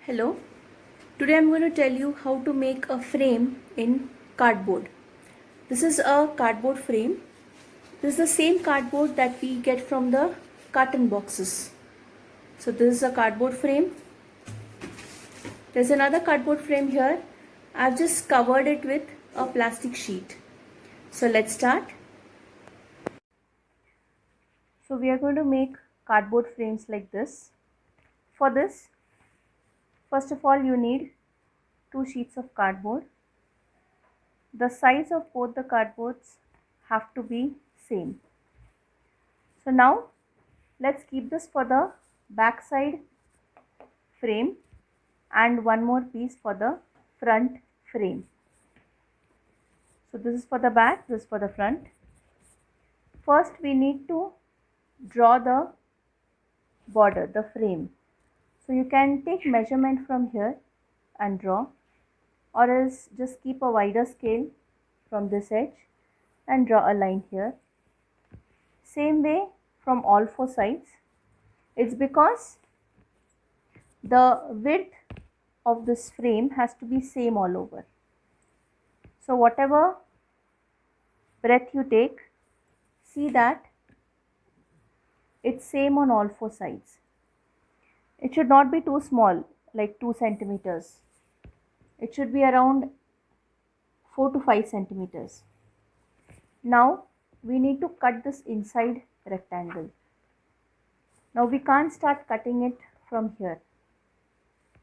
Hello, today I'm going to tell you how to make a frame in cardboard. This is a cardboard frame. This is the same cardboard that we get from the carton boxes. So this is a cardboard frame. There's another cardboard frame here. I've just covered it with a plastic sheet. So let's start. So we are going to make cardboard frames like this. For this, first of all you need two sheets of cardboard. The size of both the cardboards have to be same. So now let's keep this for the back side frame and one more piece for the front frame. So this is for the back, this is for the front. First we need to draw the border, the frame. So you can take measurement from here and draw, or else just keep a wider scale from this edge and draw a line here. Same way from all four sides. It's because the width of this frame has to be same all over. So whatever breadth you take, see that it's same on all four sides. It should not be too small, like 2 centimeters. It should be around 4 to 5 centimeters. Now we need to cut this inside rectangle. Now we can't start cutting it from here.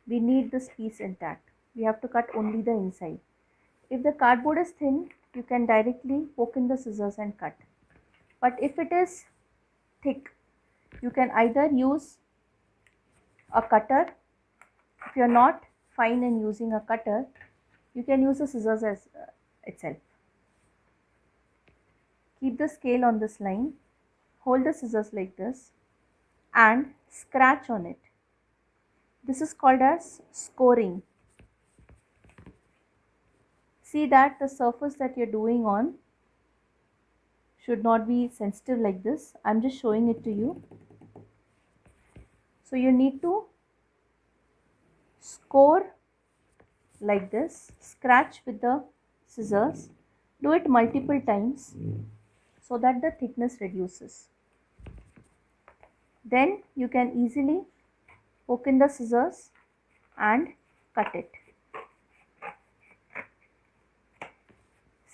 We need this piece intact. We have to cut only the inside. If the cardboard is thin, you can directly poke in the scissors and cut. But if it is thick, you can either use a cutter. If you are not fine in using a cutter, you can use the scissors as itself. Keep the scale on this line, hold the scissors like this and scratch on it. This is called as scoring. See that the surface that you're doing on should not be sensitive like this. I'm just showing it to you. So you need to score like this, scratch with the scissors, do it multiple times so that the thickness reduces. Then you can easily poke in the scissors and cut it.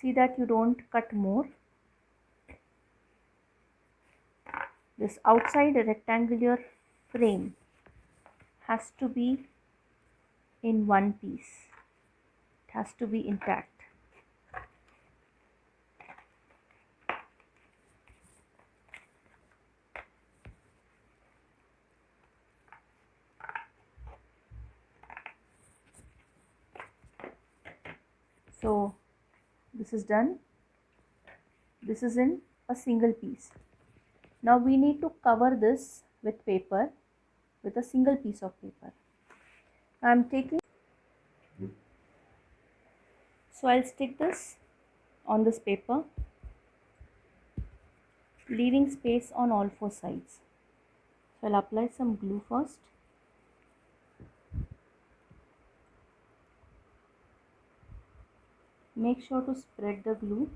See that you don't cut more. This outside rectangular frame has to be in one piece. It has to be intact. So this is done. This is in a single piece. Now we need to cover this with paper, with a single piece of paper. I am taking, so I'll stick this on this paper, leaving space on all four sides. So I'll apply some glue first. Make sure to spread the glue.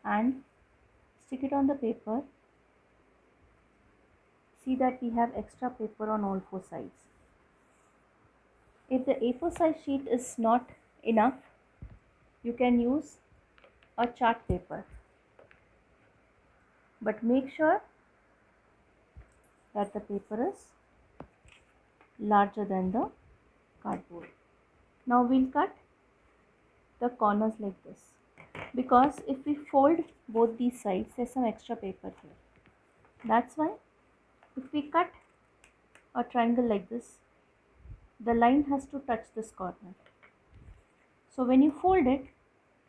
And stick it on the paper. See that we have extra paper on all four sides. If the A4 size sheet is not enough, you can use a chart paper. But make sure that the paper is larger than the cardboard. Now we'll cut the corners like this, because if we fold both these sides, there's some extra paper here. That's why if we cut a triangle like this, the line has to touch this corner. So when you fold it,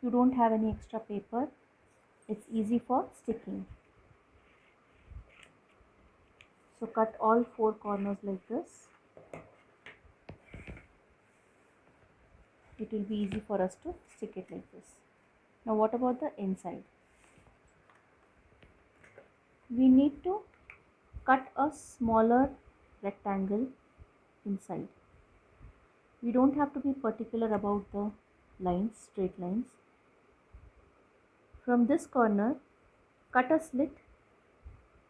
you don't have any extra paper. It's easy for sticking. So cut all four corners like this. It will be easy for us to stick it like this. Now what about the inside? We need to cut a smaller rectangle inside. We don't have to be particular about the lines, straight lines. From this corner, cut a slit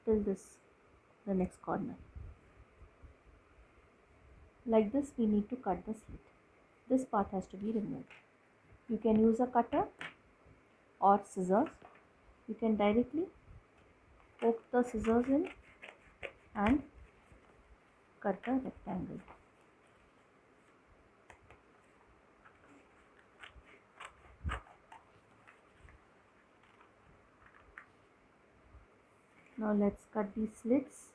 till the next corner. Like this, we need to cut the slit. This part has to be removed. You can use a cutter or scissors. You can directly poke the scissors in and cut the rectangle. Now let's cut these slits.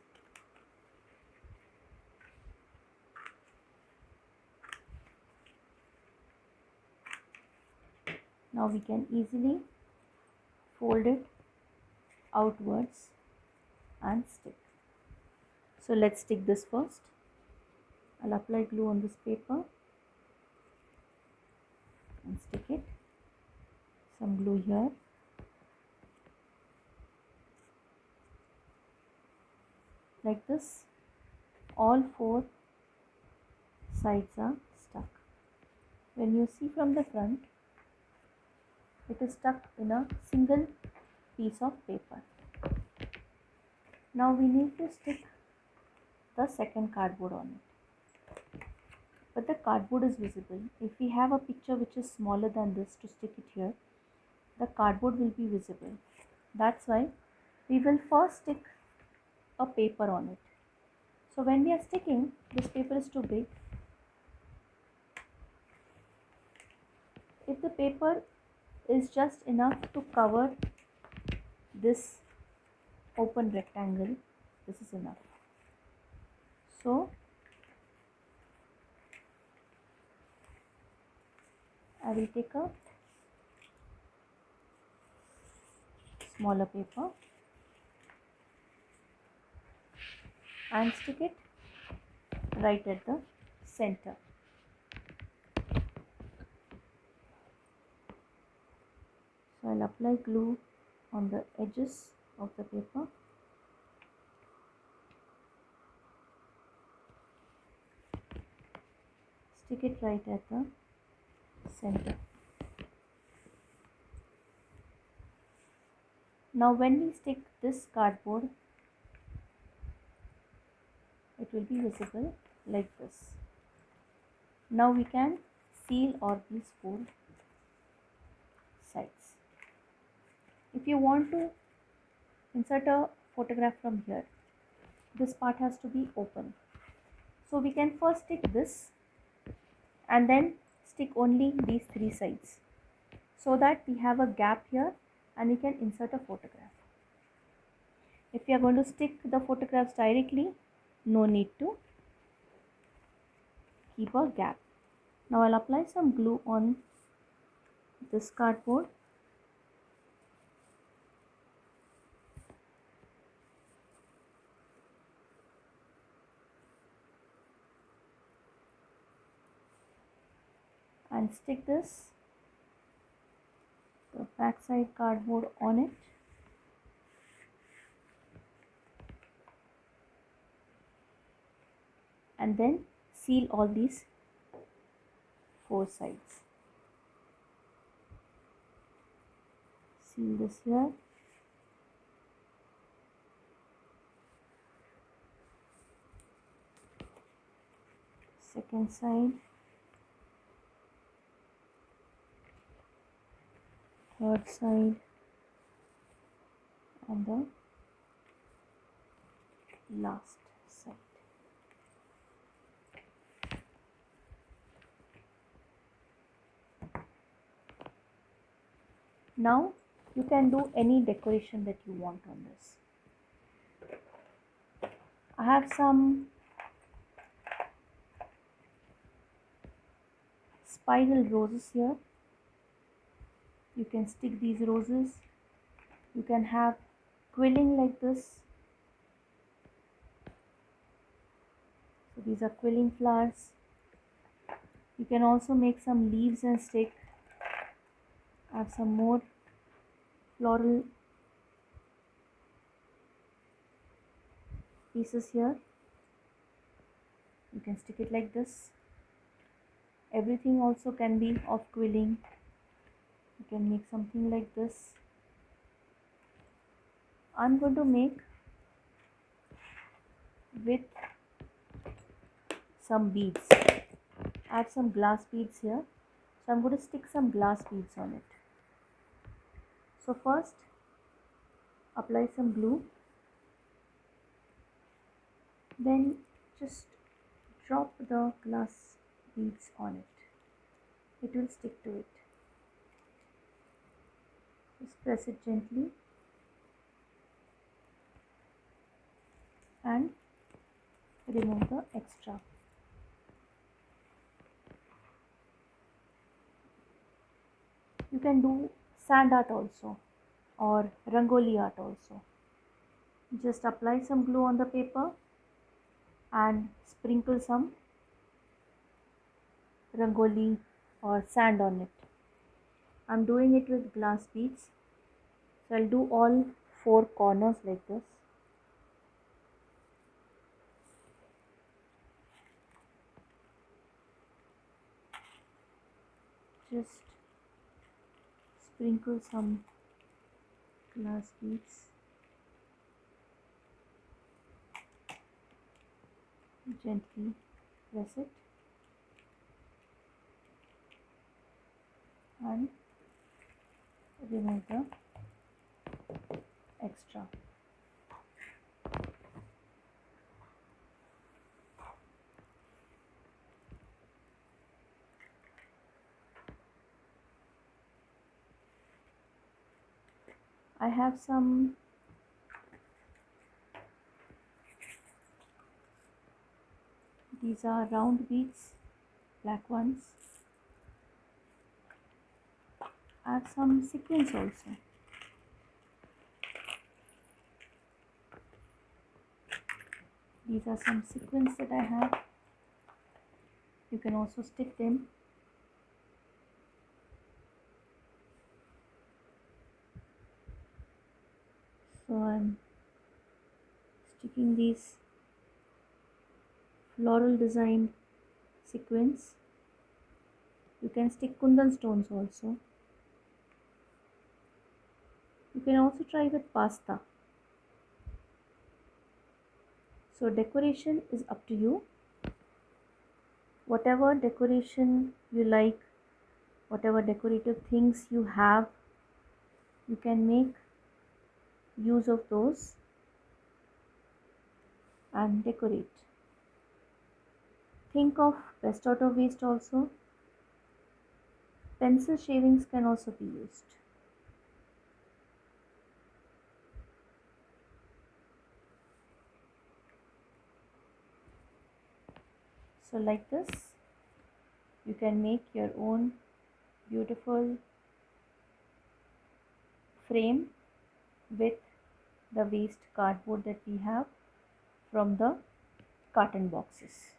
Now we can easily fold it outwards and stick. So let's stick this first. I'll apply glue on this paper and stick it. Some glue here. Like this, all 4 sides are stuck. When you see from the front, it is stuck in a single piece of paper. Now we need to stick the second cardboard on it. But the cardboard is visible. If we have a picture which is smaller than this to stick it here, the cardboard will be visible. That's why we will first stick a paper on it. So when we are sticking, this paper is too big. If the paper is just enough to cover this open rectangle, this is enough. So I will take a smaller paper and stick it right at the center. So I'll apply glue on the edges of the paper. Stick it right at the center. Now when we stick this cardboard, it will be visible like this. Now we can seal all these 4 sides. If you want to insert a photograph from here, this part has to be open. So we can first stick this and then stick only these 3 sides, so that we have a gap here and we can insert a photograph. If we are going to stick the photographs directly, no need to keep a gap. Now I'll apply some glue on this cardboard. And stick the backside cardboard on it. And then seal all these 4 sides. Seal this here. Second side. Third side. And the last side. Now you can do any decoration that you want on this. I have some spiral roses here. You can stick these roses. You can have quilling like this. So these are quilling flowers. You can also make some leaves and stick. Add some more floral pieces here. You can stick it like this. Everything also can be of quilling. You can make something like this. I'm going to make with some beads. Add some glass beads here. So I'm going to stick some glass beads on it. So first apply some glue, then just drop the glass beads on it. It will stick to it. Just press it gently and remove the extra. You can do sand art also or rangoli art also. Just apply some glue on the paper and sprinkle some rangoli or sand on it. I'm doing it with glass beads. So I'll do all 4 corners like this. Just sprinkle some glass beads. Gently press it and remove the extra. I have some these are round beads, black ones. Add some sequins also. These are some sequins that I have. You can also stick them. So I'm sticking these floral design sequins. You can stick kundan stones also. You can also try with pasta. So decoration is up to you. Whatever decoration you like, whatever decorative things you have, you can make use of those and decorate. Think of best out of waste also. Pencil shavings can also be used. So like this, you can make your own beautiful frame with the waste cardboard that we have from the carton boxes.